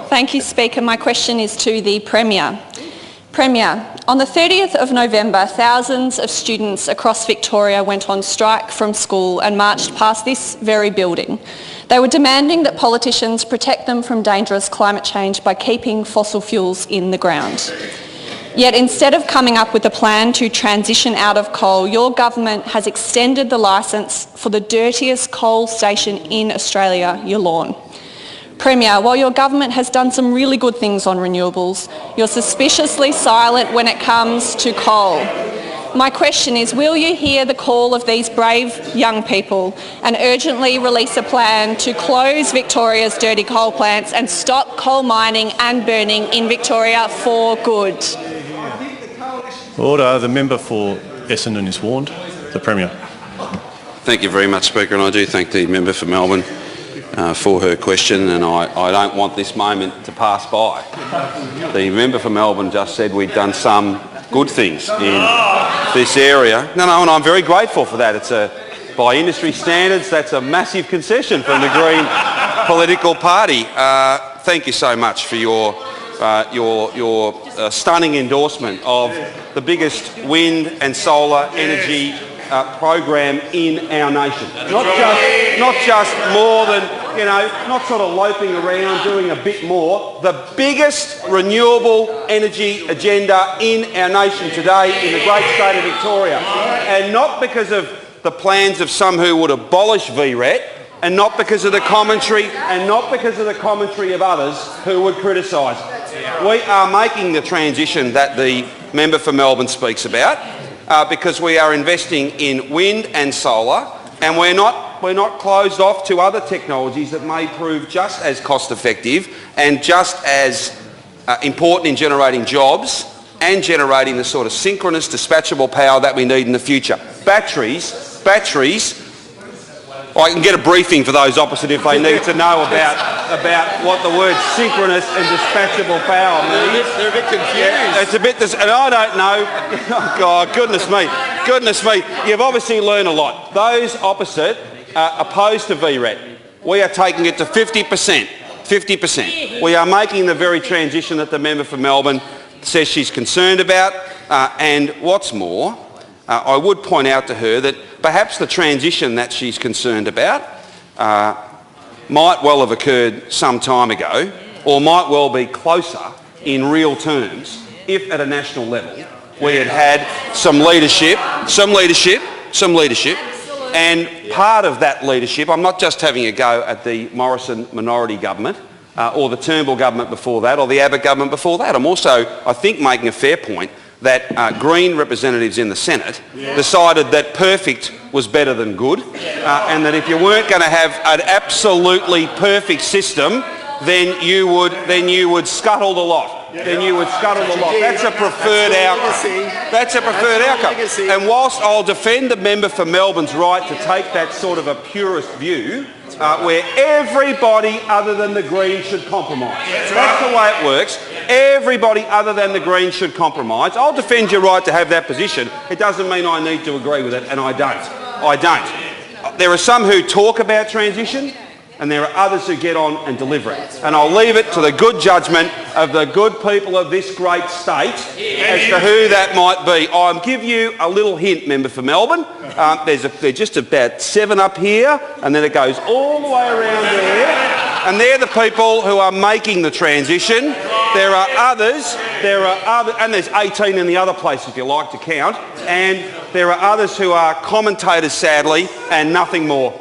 Thank you, Speaker. My question is to the Premier. Premier, on the 30th of November, thousands of students across Victoria went on strike from school and marched past this very building. They were demanding that politicians protect them from dangerous climate change by keeping fossil fuels in the ground. Yet instead of coming up with a plan to transition out of coal, your government has extended the licence for the dirtiest coal station in Australia, Yallourn. Premier, while your government has done some really good things on renewables, you're suspiciously silent when it comes to coal. My question is, will you hear the call of these brave young people and urgently release a plan to close Victoria's dirty coal plants and stop coal mining and burning in Victoria for good? Order. The member for Essendon is warned. The Premier. Thank you very much, Speaker, and I do thank the member for Melbourne for her question, and I don't want this moment to pass by. The member for Melbourne just said we'd done some good things in this area. No, and I'm very grateful for that. By industry standards, that's a massive concession from the Green political party. Thank you so much for your stunning endorsement of the biggest wind and solar energy program in our nation. Not just more than, not sort of loping around doing a bit more. The biggest renewable energy agenda in our nation today in the great state of Victoria. And not because of the plans of some who would abolish VRET, and not because of the commentary of others who would criticise it. We are making the transition that the member for Melbourne speaks about because we are investing in wind and solar, and we're not closed off to other technologies that may prove just as cost effective and just as important in generating jobs and generating the sort of synchronous dispatchable power that we need in the future. Batteries, I can get a briefing for those opposite if they need to know about what the word synchronous and dispatchable power means. They're a bit confused. Yeah, it's a bit, and I don't know. Oh God, goodness me. You've obviously learned a lot. Those opposite are opposed to VRET. We are taking it to 50%. 50%. We are making the very transition that the member for Melbourne says she's concerned about. And what's more, I would point out to her that perhaps the transition that she's concerned about might well have occurred some time ago, or might well be closer in real terms if at a national level we had some leadership, and part of that leadership, I'm not just having a go at the Morrison minority government or the Turnbull government before that or the Abbott government before that. I'm also, I think, making a fair point that Green representatives in the Senate decided that perfect was better than good, and that if you weren't going to have an absolutely perfect system, then you would scuttle the lot. That's a preferred outcome. And whilst I'll defend the member for Melbourne's right to take that sort of a purist view, where everybody other than the Greens should compromise. That's the way it works. Everybody other than the Greens should compromise. I'll defend your right to have that position. It doesn't mean I need to agree with it, and I don't. There are some who talk about transition, and there are others who get on and deliver it. And I'll leave it to the good judgment of the good people of this great state as to who that might be. I'll give you a little hint, member for Melbourne. There's just about 7 up here, and then it goes all the way around there. And they're the people who are making the transition. There are others, and there's 18 in the other place if you like to count. And there are others who are commentators, sadly, and nothing more.